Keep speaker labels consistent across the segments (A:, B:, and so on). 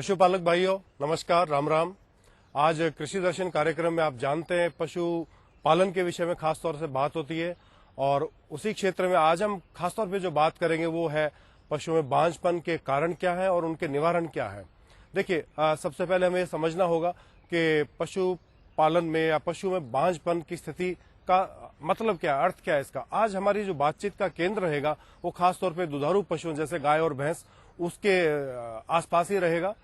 A: पशुपालक भाइयों नमस्कार, राम राम। आज कृषि दर्शन कार्यक्रम में आप जानते हैं पशु पालन के विषय में खास तौर से बात होती है और उसी क्षेत्र में आज हम खास तौर पे जो बात करेंगे वो है पशुओं में बांझपन के कारण क्या है और उनके निवारण क्या है। देखिए, सबसे पहले हमें समझना होगा कि पशु पालन में या पशु में बांझपन की स्थिति का मतलब क्या है, अर्थ क्या है इसका। आज हमारी जो बातचीत का केंद्र रहेगा वो खासतौर पे दुधारू पशुओं जैसे गाय और भैंस उसके आसपास ही रहेगा।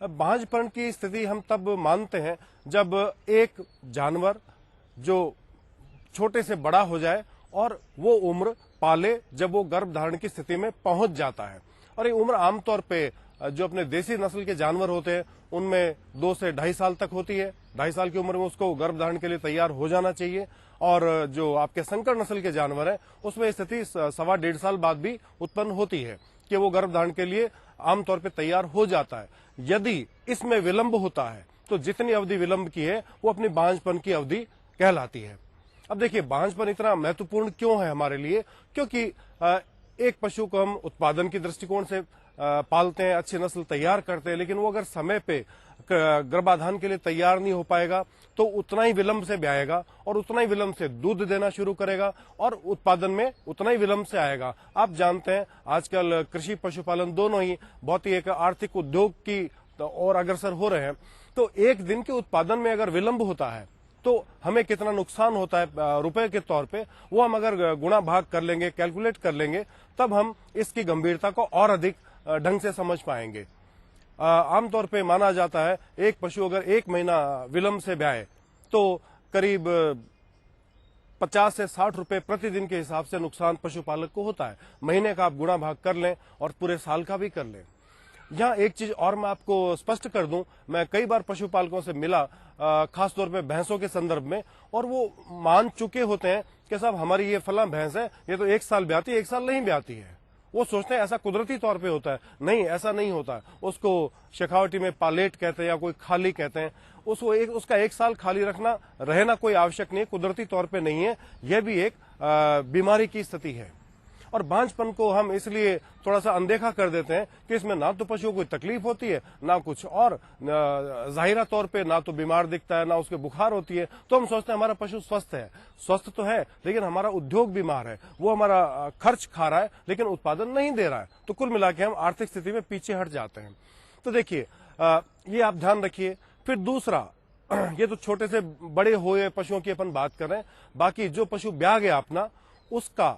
A: बांझपन की स्थिति हम तब मानते हैं जब एक जानवर जो छोटे से बड़ा हो जाए और वो उम्र पाले जब वो गर्भ धारण की स्थिति में पहुंच जाता है। और ये उम्र आमतौर पे जो अपने देसी नस्ल के जानवर होते हैं उनमें 2 से 2.5 साल तक होती है। 2.5 साल की उम्र में उसको गर्भ धारण के लिए तैयार हो जाना चाहिए। और जो आपके संकर नस्ल के जानवर है उसमें स्थिति 1.25 साल बाद भी उत्पन्न होती है कि वो गर्भ धारण के लिए आमतौर पर तैयार हो जाता है। यदि इसमें विलंब होता है तो जितनी अवधि विलंब की है वो अपनी बांझपन की अवधि कहलाती है। अब देखिए, बांझपन इतना महत्वपूर्ण क्यों है हमारे लिए, क्योंकि एक पशु को हम उत्पादन की दृष्टिकोण से पालते हैं, अच्छी नस्ल तैयार करते हैं, लेकिन वो अगर समय पे गर्भाधान के लिए तैयार नहीं हो पाएगा तो उतना ही विलंब से ब्याएगा और उतना ही विलंब से दूध देना शुरू करेगा और उत्पादन में उतना ही विलंब से आएगा। आप जानते हैं आजकल कृषि पशुपालन दोनों ही बहुत ही एक आर्थिक उद्योग की ओर अग्रसर हो रहे हैं। तो एक दिन के उत्पादन में अगर विलंब होता है तो हमें कितना नुकसान होता है रुपए के तौर पे, वो हम अगर गुणा भाग कर लेंगे, कैलकुलेट कर लेंगे, तब हम इसकी गंभीरता को और अधिक ढंग से समझ पाएंगे। आमतौर पे माना जाता है एक पशु अगर 1 महीना विलंब से ब्याए तो करीब 50 से 60 रुपए प्रतिदिन के हिसाब से नुकसान पशुपालक को होता है। महीने का आप गुणा भाग कर लें और पूरे साल का भी कर लें। यहाँ एक चीज और मैं आपको स्पष्ट कर दूं, मैं कई बार पशुपालकों से मिला खासतौर पे भैंसों के संदर्भ में, और वो मान चुके होते हैं कि साहब हमारी ये फला भैंस है, ये तो 1 साल ब्याती है, 1 साल नहीं ब्याती है। वो सोचते हैं ऐसा कुदरती तौर पे होता है। नहीं, ऐसा नहीं होता है। उसको शेखावटी में पालेट कहते हैं या कोई खाली कहते हैं। उसका 1 साल खाली रहना कोई आवश्यक नहीं है, कुदरती तौर पे नहीं है। यह भी एक बीमारी की स्थिति है। और बांझपन को हम इसलिए थोड़ा सा अनदेखा कर देते हैं कि इसमें ना तो पशुओं को तकलीफ होती है ना कुछ और, जाहिरा तौर पे ना तो बीमार दिखता है ना उसके बुखार होती है, तो हम सोचते हैं हमारा पशु स्वस्थ है। स्वस्थ तो है लेकिन हमारा उद्योग बीमार है, वो हमारा खर्च खा रहा है लेकिन उत्पादन नहीं दे रहा है। तो कुल मिला के हम आर्थिक स्थिति में पीछे हट जाते हैं। तो देखिए, ये आप ध्यान रखिए। फिर दूसरा, ये तो छोटे से बड़े हुए पशुओं की अपन बात कर रहे हैं। बाकी जो पशु ब्याह गया अपना, उसका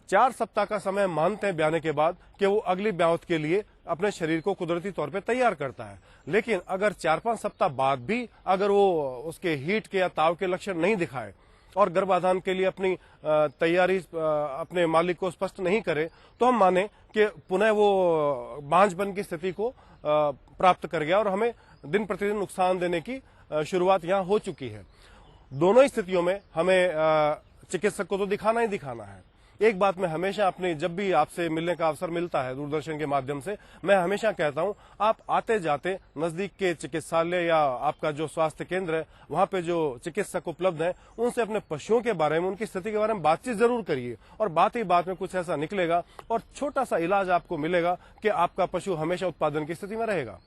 A: 4 सप्ताह का समय मानते हैं ब्याने के बाद कि वो अगली ब्यावत के लिए अपने शरीर को कुदरती तौर पे तैयार करता है। लेकिन अगर 4-5 सप्ताह बाद भी अगर वो उसके हीट के या ताव के लक्षण नहीं दिखाए और गर्भाधान के लिए अपनी तैयारी अपने मालिक को स्पष्ट नहीं करे, तो हम माने कि पुनः वो बांझपन की स्थिति को प्राप्त कर गया और हमें दिन प्रतिदिन नुकसान देने की शुरुआत यहाँ हो चुकी है। दोनों ही स्थितियों में हमें चिकित्सक को तो दिखाना ही दिखाना है। एक बात मैं हमेशा अपने, जब भी आपसे मिलने का अवसर मिलता है दूरदर्शन के माध्यम से, मैं हमेशा कहता हूं आप आते जाते नजदीक के चिकित्सालय या आपका जो स्वास्थ्य केंद्र है वहां पे जो चिकित्सक उपलब्ध है उनसे अपने पशुओं के बारे में, उनकी स्थिति के बारे में बातचीत जरूर करिए। और बात ही बात में कुछ ऐसा निकलेगा और छोटा सा इलाज आपको मिलेगा कि आपका पशु हमेशा उत्पादन की स्थिति में रहेगा।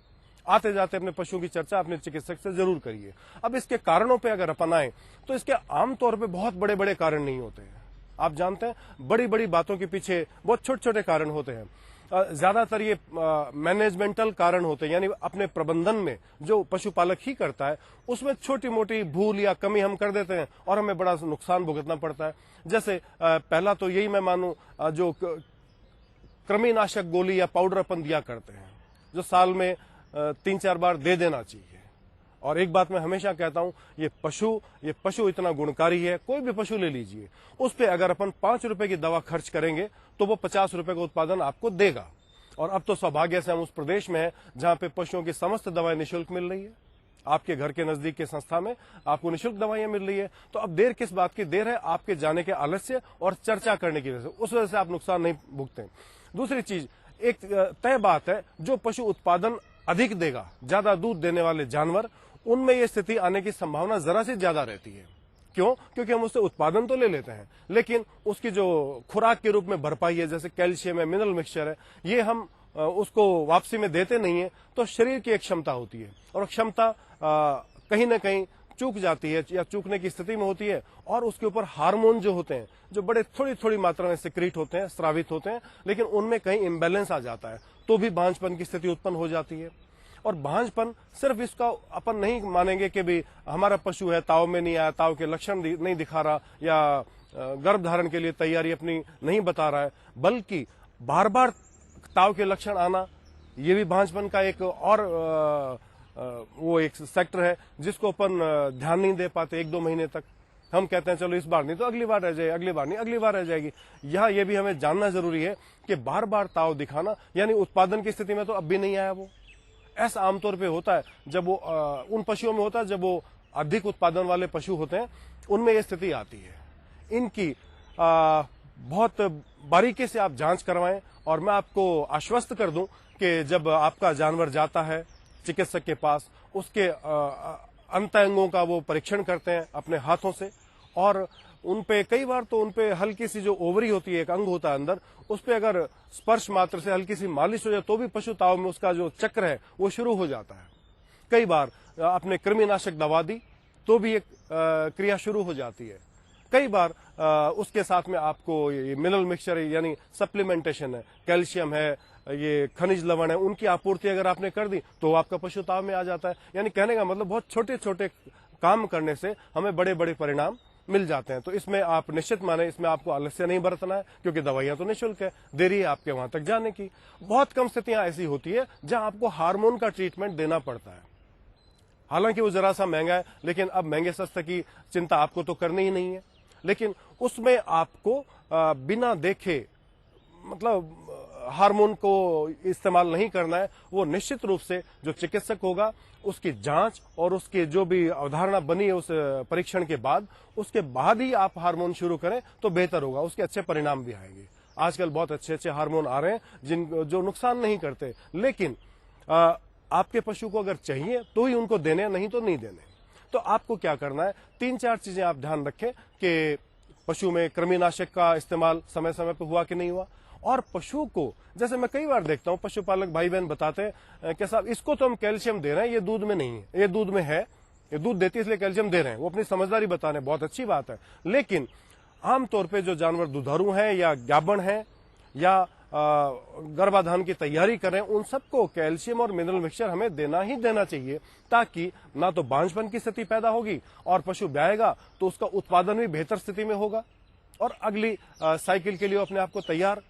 A: आते जाते अपने पशुओं की चर्चा अपने चिकित्सक से जरूर करिए। अब इसके कारणों पर अगर अपन आए तो इसके आमतौर पर बहुत बड़े बड़े कारण नहीं होते हैं। आप जानते हैं बड़ी बड़ी बातों के पीछे बहुत छोटे छोटे कारण होते हैं। ज्यादातर ये मैनेजमेंटल कारण होते हैं, यानी अपने प्रबंधन में जो पशुपालक ही करता है उसमें छोटी मोटी भूल या कमी हम कर देते हैं और हमें बड़ा नुकसान भुगतना पड़ता है। जैसे पहला तो यही मैं मानूं, जो कृमिनाशक गोली या पाउडर अपन दिया करते हैं जो साल में 3-4 बार दे देना चाहिए। और एक बात मैं हमेशा कहता हूं, ये पशु इतना गुणकारी है, कोई भी पशु ले लीजिए, उस पे अगर अपन 5 रुपए की दवा खर्च करेंगे तो वो 50 रुपए का उत्पादन आपको देगा। और अब तो सौभाग्य से हम उस प्रदेश में हैं जहां पे पशुओं की समस्त दवाएं निःशुल्क मिल रही है। आपके घर के नजदीक के संस्था में आपको निःशुल्क दवाइयां मिल रही है। तो अब देर किस बात की? देर है आपके जाने के आलस्य और चर्चा करने की वजह से, उस वजह से आप नुकसान नहीं भुगते। दूसरी चीज, एक तय बात है, जो पशु उत्पादन अधिक देगा, ज्यादा दूध देने वाले जानवर, उनमें यह स्थिति आने की संभावना जरा सी ज्यादा रहती है। क्यों? क्योंकि हम उससे उत्पादन तो ले लेते हैं लेकिन उसकी जो खुराक के रूप में भरपाई है, जैसे कैल्शियम है, मिनरल मिक्सचर है, ये हम उसको वापसी में देते नहीं है, तो शरीर की एक क्षमता होती है और क्षमता कहीं ना कहीं चूक जाती है या चूकने की स्थिति में होती है, और उसके ऊपर हार्मोन जो होते हैं, जो बड़े थोड़ी थोड़ी मात्रा में सिक्रीट होते हैं, स्रावित होते हैं, लेकिन उनमें कहीं इम्बैलेंस आ जाता है, तो भी बांझपन की स्थिति उत्पन्न हो जाती है। और बांझपन सिर्फ इसका अपन नहीं मानेंगे कि भी हमारा पशु है, ताव में नहीं आया, ताव के लक्षण नहीं दिखा रहा या गर्भ धारण के लिए तैयारी अपनी नहीं बता रहा है, बल्कि बार बार ताव के लक्षण आना, ये भी बांझपन का एक और वो एक सेक्टर है जिसको अपन ध्यान नहीं दे पाते। 1-2 महीने तक हम कहते हैं चलो इस बार नहीं तो अगली बार रह जाएगी, अगली बार नहीं अगली बार रह जाएगी। यहाँ ये भी हमें जानना जरूरी है कि बार बार ताव दिखाना, यानी उत्पादन की स्थिति में तो अब भी नहीं आया वो। ऐसा आमतौर पे होता है जब वो उन पशुओं में होता है जब वो अधिक उत्पादन वाले पशु होते हैं, उनमें ये स्थिति आती है। इनकी बहुत बारीकी से आप जांच करवाएं, और मैं आपको आश्वस्त कर दूं कि जब आपका जानवर जाता है चिकित्सक के पास, उसके अंत अंगों का वो परीक्षण करते हैं अपने हाथों से, और उनपे कई बार तो उनपे हल्की सी जो ओवरी होती है, एक अंग होता है अंदर, उस पे अगर स्पर्श मात्र से हल्की सी मालिश हो जाए तो भी पशु ताव में उसका जो चक्र है वो शुरू हो जाता है। कई बार आपने कृमिनाशक दवा दी तो भी एक क्रिया शुरू हो जाती है। कई बार उसके साथ में आपको ये मिनरल मिक्सचर यानी सप्लीमेंटेशन है, कैल्शियम है, ये खनिज लवण है, उनकी आपूर्ति अगर आपने कर दी तो आपका पशु ताव में आ जाता है। यानी कहने का मतलब बहुत छोटे छोटे काम करने से हमें बड़े बड़े परिणाम मिल जाते हैं। तो इसमें आप निश्चित माने, इसमें आपको आलस्य नहीं बरतना है, क्योंकि दवाइयां तो निःशुल्क है, देरी है आपके वहां तक जाने की। बहुत कम स्थितियां ऐसी होती है जहां आपको हार्मोन का ट्रीटमेंट देना पड़ता है। हालांकि वो जरा सा महंगा है, लेकिन अब महंगे सस्ते की चिंता आपको तो करनी ही नहीं है। लेकिन उसमें आपको बिना देखे मतलब हार्मोन को इस्तेमाल नहीं करना है। वो निश्चित रूप से जो चिकित्सक होगा उसकी जांच और उसकी जो भी अवधारणा बनी है उस परीक्षण के बाद, उसके बाद ही आप हार्मोन शुरू करें तो बेहतर होगा, उसके अच्छे परिणाम भी आएंगे। आजकल बहुत अच्छे अच्छे हार्मोन आ रहे हैं जो नुकसान नहीं करते, लेकिन आपके पशु को अगर चाहिए तो ही उनको देने, नहीं तो नहीं देने। तो आपको क्या करना है, 3-4 चीजें आप ध्यान रखें कि पशु में कृमिनाशक का इस्तेमाल समय समय पर हुआ कि नहीं हुआ, और पशु को, जैसे मैं कई बार देखता हूं पशुपालक भाई बहन बताते हैं कि साहब इसको तो हम कैल्शियम दे रहे हैं, ये दूध में नहीं है, ये दूध में है, ये दूध देती है इसलिए कैल्शियम दे रहे हैं। वो अपनी समझदारी बता रहे हैं, बहुत अच्छी बात है। लेकिन आमतौर पर जो जानवर दुधारू हैं या गाभण हैं या गर्भाधान की तैयारी करें, उन सबको कैल्शियम और मिनरल मिक्सचर हमें देना ही देना चाहिए, ताकि ना तो बांझपन की स्थिति पैदा होगी और पशु ब्याएगा तो उसका उत्पादन भी बेहतर स्थिति में होगा और अगली साइकिल के लिए अपने आप को तैयार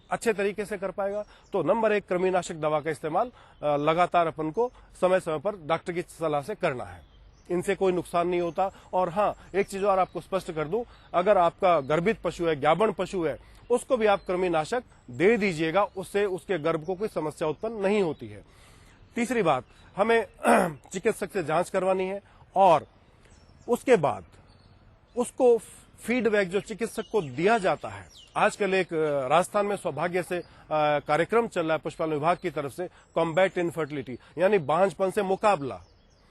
A: अच्छे तरीके से कर पाएगा। तो नंबर 1, कृमिनाशक दवा का इस्तेमाल लगातार अपन को समय समय पर डॉक्टर की सलाह से करना है, इनसे कोई नुकसान नहीं होता। और हाँ, एक चीज और आपको स्पष्ट कर दूं, अगर आपका गर्भित पशु है, गाभण पशु है, उसको भी आप कृमिनाशक दे दीजिएगा, उससे उसके गर्भ को कोई समस्या उत्पन्न नहीं होती है। तीसरी बात, हमें चिकित्सक से जांच करवानी है और उसके बाद उसको फीडबैक जो चिकित्सक को दिया जाता है। आजकल एक राजस्थान में सौभाग्य से कार्यक्रम चल रहा है पशुपालन विभाग की तरफ से, कॉम्बैट इनफर्टिलिटी यानी बांझपन से मुकाबला,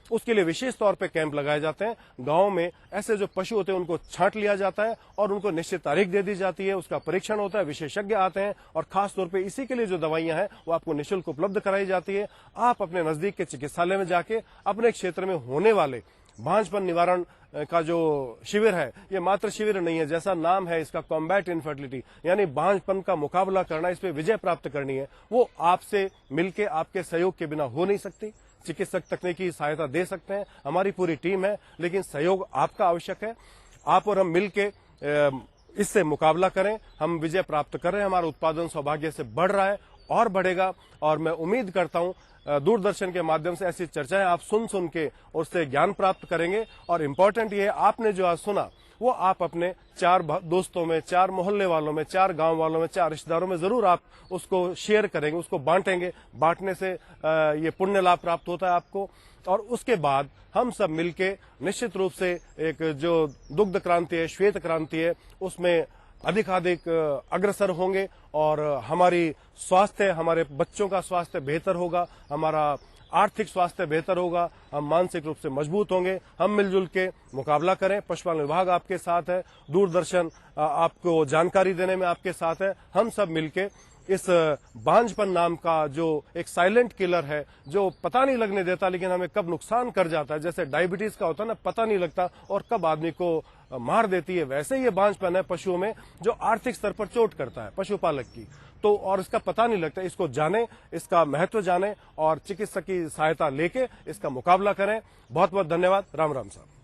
A: उसके लिए विशेष तौर पे कैंप लगाए जाते हैं। गांव में ऐसे जो पशु होते हैं उनको छांट लिया जाता है और उनको निश्चित तारीख दे दी जाती है, उसका परीक्षण होता है, विशेषज्ञ आते हैं और खास तौर पे इसी के लिए जो दवाइयां हैं वो आपको निःशुल्क उपलब्ध कराई जाती है। आप अपने नजदीक के चिकित्सालय में जाके अपने क्षेत्र में होने वाले बांझपन निवारण का जो शिविर है, ये मात्र शिविर नहीं है, जैसा नाम है इसका, कॉम्बैट इनफर्टिलिटी यानी बांझपन का मुकाबला करना, इस पे विजय प्राप्त करनी है, वो आपसे मिलके आपके सहयोग के बिना हो नहीं सकती। चिकित्सक तकनीकी सहायता दे सकते हैं, हमारी पूरी टीम है, लेकिन सहयोग आपका आवश्यक है। आप और हम मिलके इससे मुकाबला करें, हम विजय प्राप्त कर रहे हैं, हमारा उत्पादन सौभाग्य से बढ़ रहा है और बढ़ेगा। और मैं उम्मीद करता हूं दूरदर्शन के माध्यम से ऐसी चर्चाएं आप सुन के उससे ज्ञान प्राप्त करेंगे। और इम्पोर्टेंट ये है, आपने जो आज सुना वो आप अपने 4 दोस्तों में, 4 मोहल्ले वालों में, 4 गांव वालों में, 4 रिश्तेदारों में जरूर आप उसको शेयर करेंगे, उसको बांटेंगे। बांटने से ये पुण्य लाभ प्राप्त होता है आपको। और उसके बाद हम सब मिलके निश्चित रूप से एक जो दुग्ध क्रांति है, श्वेत क्रांति है, उसमें अधिकाधिक अग्रसर होंगे और हमारी स्वास्थ्य, हमारे बच्चों का स्वास्थ्य बेहतर होगा, हमारा आर्थिक स्वास्थ्य बेहतर होगा, हम मानसिक रूप से मजबूत होंगे। हम मिलजुल के मुकाबला करें, पशुपालन विभाग आपके साथ है, दूरदर्शन आपको जानकारी देने में आपके साथ है। हम सब मिलके इस बांझपन नाम का जो एक साइलेंट किलर है, जो पता नहीं लगने देता लेकिन हमें कब नुकसान कर जाता है, जैसे डायबिटीज का होता है ना, पता नहीं लगता और कब आदमी को मार देती है, वैसे ही ये बांझपन है पशुओं में जो आर्थिक स्तर पर चोट करता है पशुपालक की। तो और इसका पता नहीं लगता, इसको जाने, इसका महत्व जाने और चिकित्सक की सहायता लेके इसका मुकाबला करें। बहुत बहुत धन्यवाद। राम राम साहब।